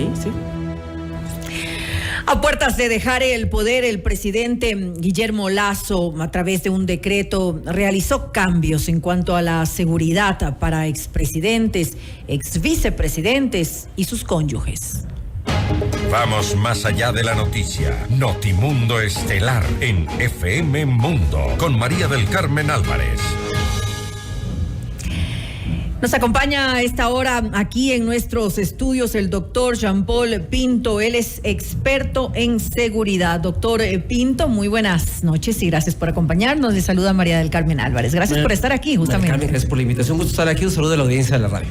ahí, sí. A puertas de dejar el poder, el presidente Guillermo Lasso, a través de un decreto, realizó cambios en cuanto a la seguridad para expresidentes, exvicepresidentes y sus cónyuges. Vamos más allá de la noticia. Notimundo Estelar en FM Mundo con María del Carmen Álvarez. Nos acompaña a esta hora aquí en nuestros estudios el doctor Jean-Paul Pinto. Él es experto en seguridad. Doctor Pinto, muy buenas noches y gracias por acompañarnos. Le saluda María del Carmen Álvarez. Gracias por estar aquí, justamente. Carmen, gracias por la invitación. Un gusto estar aquí. Un saludo a la audiencia de la radio.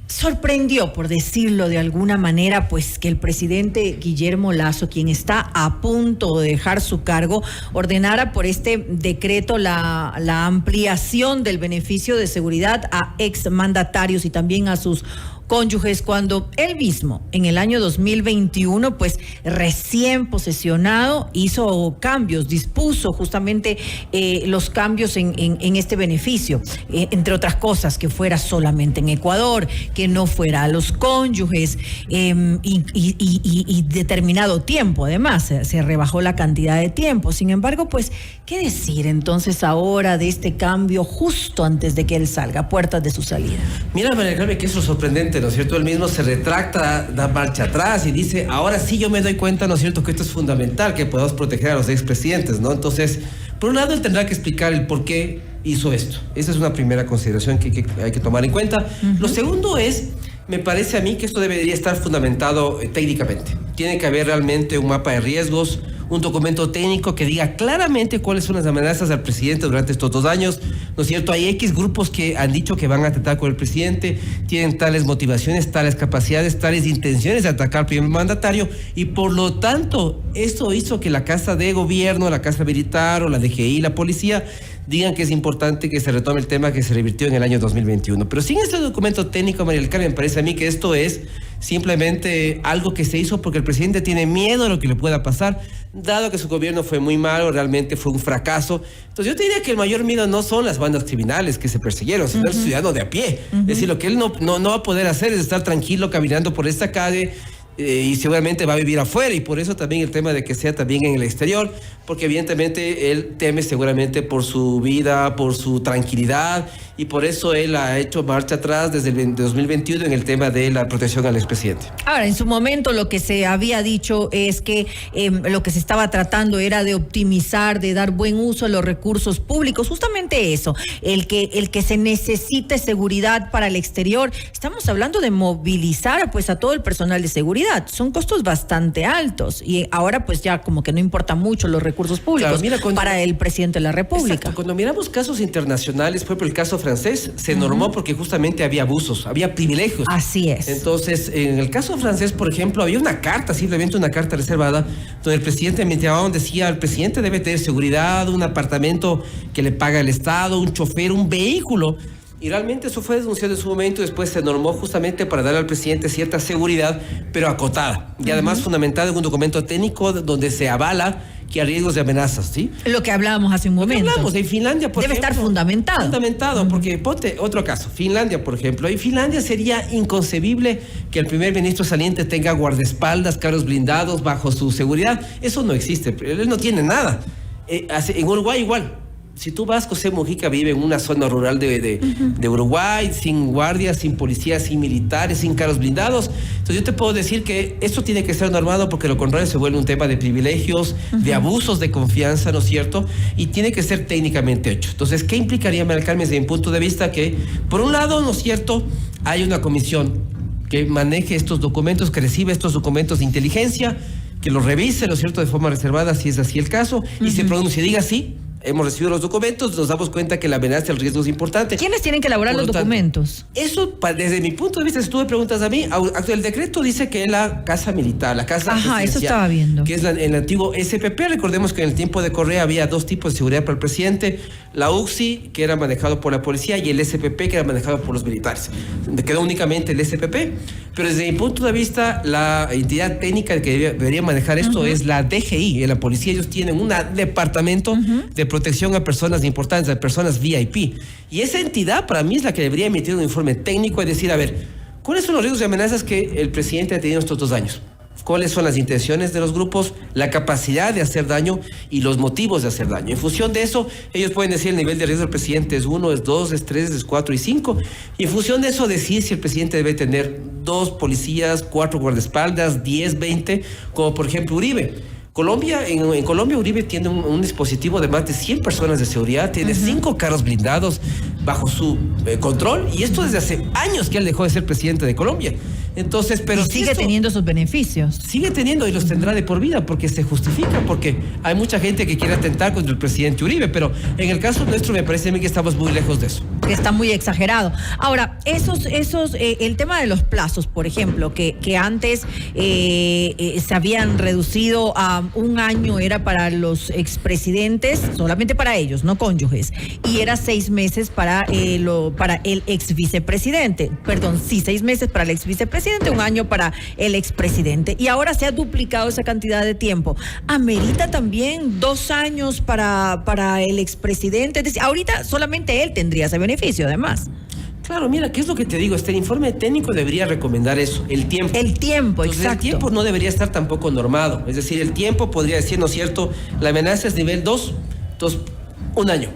Sorprendió, por decirlo de alguna manera, pues que el presidente Guillermo Lasso, quien está a punto de dejar su cargo, ordenara por este decreto la ampliación del beneficio de seguridad a exmandatarios y también a sus cónyuges, cuando él mismo en el año 2021, pues recién posesionado, hizo cambios, dispuso justamente los cambios en este beneficio, entre otras cosas, que fuera solamente en Ecuador, que no fuera a los cónyuges y determinado tiempo. Además, se rebajó la cantidad de tiempo. Sin embargo, pues, ¿qué decir entonces ahora de este cambio justo antes de que él salga, a puertas de su salida? Mira, María Carmen, que eso es sorprendente, ¿no es cierto? Él mismo se retracta, da marcha atrás y dice, ahora sí yo me doy cuenta, ¿no es cierto?, que esto es fundamental, que podamos proteger a los expresidentes, ¿no? Entonces, por un lado, él tendrá que explicar el por qué hizo esto. Esa es una primera consideración que hay que tomar en cuenta. Lo segundo es, me parece a mí que esto debería estar fundamentado técnicamente. Tiene que haber realmente un mapa de riesgos, un documento técnico que diga claramente cuáles son las amenazas al presidente durante estos 2 años, ¿no es cierto? Hay X grupos que han dicho que van a atentar con el presidente, tienen tales motivaciones, tales capacidades, tales intenciones de atacar al primer mandatario, y por lo tanto, esto hizo que la Casa de Gobierno, la Casa Militar o la DGI, la Policía, digan que es importante que se retome el tema que se revirtió en el año 2021. Pero sin este documento técnico, María del Carmen, me parece a mí que esto es simplemente algo que se hizo porque el presidente tiene miedo a lo que le pueda pasar, dado que su gobierno fue muy malo, realmente fue un fracaso. Entonces yo te diría que el mayor miedo no son las bandas criminales que se persiguieron, sino el ciudadano de a pie. Es decir, lo que él no va a poder hacer es estar tranquilo caminando por esta calle, y seguramente va a vivir afuera, y por eso también el tema de que sea también en el exterior, porque evidentemente él teme seguramente por su vida, por su tranquilidad, y por eso él ha hecho marcha atrás desde el 2021 en el tema de la protección al expresidente. Ahora, en su momento lo que se había dicho es que lo que se estaba tratando era de optimizar, de dar buen uso a los recursos públicos, justamente eso, el que se necesite seguridad para el exterior. Estamos hablando de movilizar pues a todo el personal de seguridad. Son costos bastante altos y ahora pues ya como que no importa mucho los recursos públicos, claro, para el presidente de la República. Exacto. Cuando miramos casos internacionales, por ejemplo el caso francés, se normó porque justamente había abusos, había privilegios. Así es. Entonces, en el caso francés, por ejemplo, había una carta, simplemente una carta reservada, donde el presidente Mitterrand decía, el presidente debe tener seguridad, un apartamento que le paga el Estado, un chofer, un vehículo. Y realmente eso fue denunciado en su momento, y después se normó justamente para darle al presidente cierta seguridad, pero acotada. Y además fundamentada en un documento técnico donde se avala que hay riesgos de amenazas, ¿sí? Lo que hablábamos hace un momento. Hablamos de Finlandia, por ejemplo. Debe estar fundamentado. Fundamentado, porque ponte otro caso. Finlandia, por ejemplo. En Finlandia sería inconcebible que el primer ministro saliente tenga guardaespaldas, carros blindados bajo su seguridad. Eso no existe. Él no tiene nada. En Uruguay igual. Si tú vas, José Mujica vive en una zona rural de Uruguay, sin guardias, sin policías, sin militares, sin carros blindados. Entonces yo te puedo decir que esto tiene que ser normado, porque lo contrario se vuelve un tema de privilegios, de abusos de confianza, ¿no es cierto? Y tiene que ser técnicamente hecho. Entonces, ¿qué implicaría, María Carmen, desde mi punto de vista? Que, por un lado, ¿no es cierto?, hay una comisión que maneje estos documentos, que recibe estos documentos de inteligencia, que los revise, ¿no es cierto?, de forma reservada, si es así el caso, y se pronuncie, diga sí. Hemos recibido los documentos, nos damos cuenta que la amenaza, el riesgo es importante. ¿Quiénes tienen que elaborar los documentos? Eso, desde mi punto de vista, si tú me preguntas a mí, el decreto dice que es la Casa Militar, la Casa Presidencial, eso estaba viendo. Que es el antiguo SPP. Recordemos que en el tiempo de Correa había 2 tipos de seguridad para el presidente: la UCSI, que era manejado por la policía, y el SPP, que era manejado por los militares. Quedó únicamente el SPP, pero desde mi punto de vista, la entidad técnica que debería manejar esto es la DGI, en la policía. Ellos tienen un departamento de protección a personas importantes, a personas VIP. Y esa entidad para mí es la que debería emitir un informe técnico y decir, a ver, ¿Cuáles son los riesgos y amenazas que el presidente ha tenido estos 2 años? ¿Cuáles son las intenciones de los grupos, la capacidad de hacer daño y los motivos de hacer daño? En función de eso, ellos pueden decir el nivel de riesgo del presidente es 1, es 2, es 3, es 4 y 5. Y en función de eso, decir si el presidente debe tener 2 policías, 4 guardaespaldas, 10, 20, como por ejemplo Uribe. En Colombia Uribe tiene un dispositivo de más de 100 personas de seguridad, tiene 5 carros blindados bajo su control, y esto desde hace años que él dejó de ser presidente de Colombia. Entonces, pero y sigue teniendo sus beneficios. Sigue teniendo y los tendrá de por vida porque se justifica, porque hay mucha gente que quiere atentar contra el presidente Uribe, pero en el caso nuestro me parece a mí que estamos muy lejos de eso. Que está muy exagerado. Ahora, el tema de los plazos, por ejemplo, que antes se habían reducido a 1 año, era para los expresidentes, solamente para ellos, no cónyuges, y era 6 meses para el ex vicepresidente. Perdón, sí, 6 meses para el ex vicepresidente, 1 año para el expresidente. Y ahora se ha duplicado esa cantidad de tiempo. ¿Amerita también 2 años para el expresidente? Es decir, ahorita solamente él tendría ese beneficio, además. Claro, mira, ¿qué es lo que te digo? Este informe técnico debería recomendar eso, el tiempo. El tiempo, entonces, exacto. El tiempo no debería estar tampoco normado. Es decir, el tiempo podría decir, ¿no es cierto? La amenaza es nivel 2, entonces 1 año.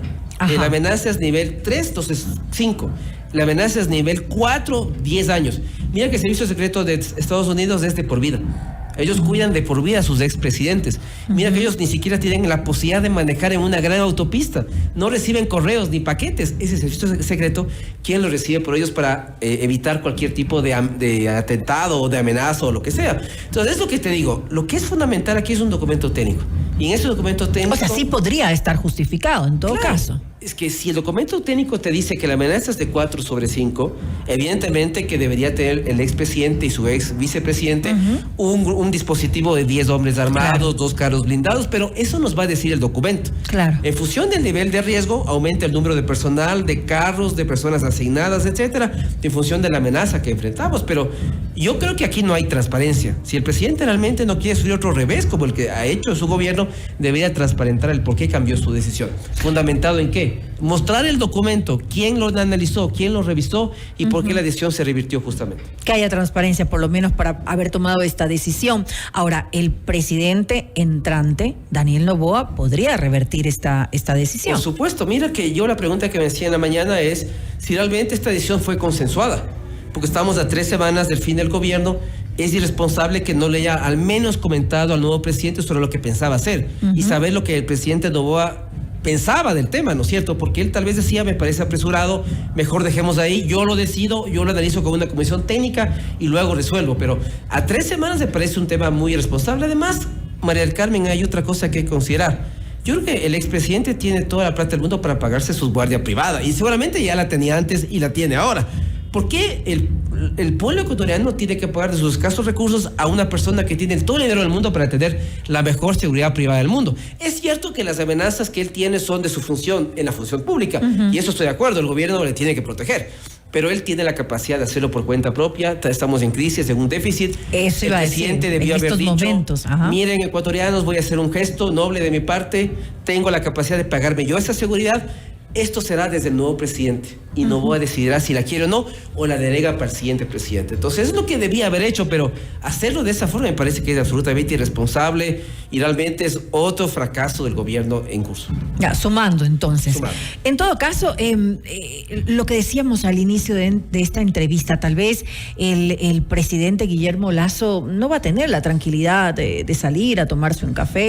La amenaza es nivel 3, entonces 5. La amenaza es nivel 4, 10 años. Mira que el Servicio Secreto de Estados Unidos es de por vida. Ellos cuidan de por vida a sus expresidentes. Mira que ellos ni siquiera tienen la posibilidad de manejar en una gran autopista. No reciben correos ni paquetes. Ese servicio secreto, ¿quién lo recibe por ellos para evitar cualquier tipo de atentado o de amenaza o lo que sea? Entonces, es lo que te digo. Lo que es fundamental aquí es un documento técnico. Y en ese documento técnico... O sea, sí podría estar justificado en todo caso. Es que si el documento técnico te dice que la amenaza es de 4/5, evidentemente que debería tener el expresidente y su ex vicepresidente un dispositivo de 10 hombres armados, 2 carros blindados, pero eso nos va a decir el documento. Claro. En función del nivel de riesgo, aumenta el número de personal, de carros, de personas asignadas, etcétera, en función de la amenaza que enfrentamos. Pero yo creo que aquí no hay transparencia. Si el presidente realmente no quiere sufrir otro revés como el que ha hecho su gobierno, debería transparentar el por qué cambió su decisión. ¿Fundamentado en qué? Mostrar el documento, quién lo analizó, quién lo revisó y por qué la decisión se revirtió justamente. Que haya transparencia, por lo menos, para haber tomado esta decisión. Ahora, el presidente entrante, Daniel Noboa, podría revertir esta decisión. Por supuesto. Mira que yo la pregunta que me hacía en la mañana es si realmente esta decisión fue consensuada. Porque estamos a 3 semanas del fin del gobierno. Es irresponsable que no le haya al menos comentado al nuevo presidente sobre lo que pensaba hacer y saber lo que el presidente Noboa pensaba del tema, ¿no es cierto? Porque él tal vez decía, me parece apresurado, mejor dejemos ahí, yo lo decido, yo lo analizo con una comisión técnica y luego resuelvo. Pero a 3 semanas me parece un tema muy irresponsable. Además, María del Carmen, hay otra cosa que considerar. Yo creo que el expresidente tiene toda la plata del mundo para pagarse su guardia privada y seguramente ya la tenía antes y la tiene ahora. ¿Por qué el pueblo ecuatoriano tiene que pagar de sus escasos recursos a una persona que tiene todo el dinero del mundo para tener la mejor seguridad privada del mundo? Es cierto que las amenazas que él tiene son de su función en la función pública, y eso estoy de acuerdo, el gobierno le tiene que proteger. Pero él tiene la capacidad de hacerlo por cuenta propia. Estamos en crisis, en un déficit. Eso iba a decir, el presidente debió haber dicho, momentos, miren, ecuatorianos, voy a hacer un gesto noble de mi parte, tengo la capacidad de pagarme yo esa seguridad. Esto será desde el nuevo presidente y Noboa decidirá si la quiere o no, o la delega para el siguiente presidente. Entonces es lo que debía haber hecho, pero hacerlo de esa forma me parece que es absolutamente irresponsable y realmente es otro fracaso del gobierno en curso. Ya, sumando entonces. En todo caso, lo que decíamos al inicio de esta entrevista, tal vez el presidente Guillermo Lasso no va a tener la tranquilidad de salir a tomarse un café,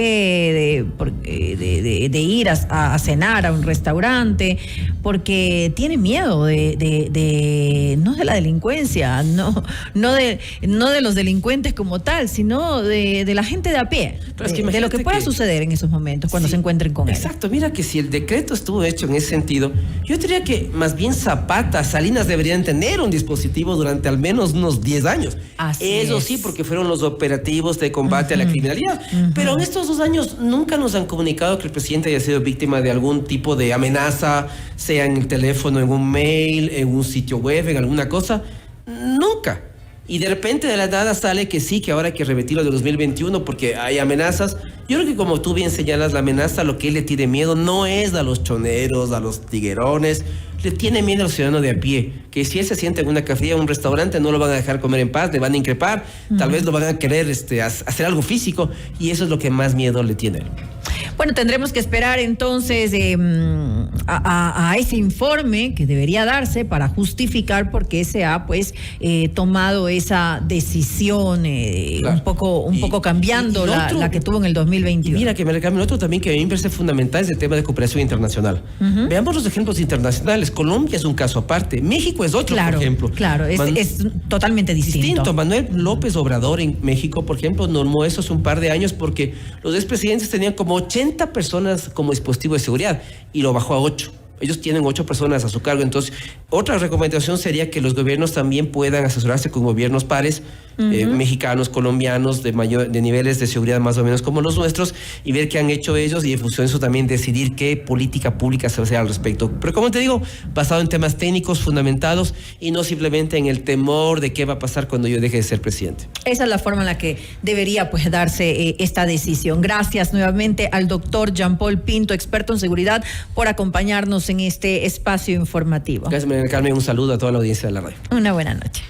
de ir a cenar a un restaurante, porque tiene miedo no de la delincuencia, no de los delincuentes como tal, sino de la gente de a pie, de lo que pueda suceder en esos momentos cuando se encuentren con él. Exacto, mira que si el decreto estuvo hecho en ese sentido, yo diría que más bien Zapata, Salinas deberían tener un dispositivo durante al menos unos 10 años. Eso sí, porque fueron los operativos de combate a la criminalidad. Pero en estos 2 años nunca nos han comunicado que el presidente haya sido víctima de algún tipo de amenaza, sea en el teléfono, en un mail, en un sitio web, en alguna cosa. Nunca. Y de repente de la nada sale que sí, que ahora hay que repetirlo de 2021 porque hay amenazas. Yo creo que como tú bien señalas, la amenaza, lo que él le tiene miedo no es a los choneros, a los tiguerones, le tiene miedo al ciudadano de a pie, que si él se sienta en una cafetería o un restaurante no lo van a dejar comer en paz, le van a increpar, tal vez lo van a querer hacer algo físico, y eso es lo que más miedo le tiene. Bueno, tendremos que esperar entonces a ese informe que debería darse para justificar por qué se ha tomado esa decisión, claro, un poco cambiando la que tuvo en el 2021. Y mira, que me reclame otro también que a mí me parece fundamental, es el tema de cooperación internacional. Veamos los ejemplos internacionales. Colombia es un caso aparte, México es otro, claro, por ejemplo. Claro, es totalmente distinto. Manuel López Obrador en México, por ejemplo, normó eso hace un par de años porque los expresidentes tenían como 80 personas como dispositivo de seguridad y lo bajó a 8. Ellos tienen 8 personas a su cargo. Entonces, otra recomendación sería que los gobiernos también puedan asesorarse con gobiernos pares, mexicanos, colombianos, de niveles de seguridad más o menos como los nuestros, y ver qué han hecho ellos y en función de eso también decidir qué política pública se va a hacer al respecto. Pero como te digo, basado en temas técnicos fundamentados y no simplemente en el temor de qué va a pasar cuando yo deje de ser presidente. Esa es la forma en la que debería darse esta decisión. Gracias nuevamente al doctor Jean-Paul Pinto, experto en seguridad, por acompañarnos en este espacio informativo. Gracias, María del Carmen. Un saludo a toda la audiencia de la radio. Una buena noche.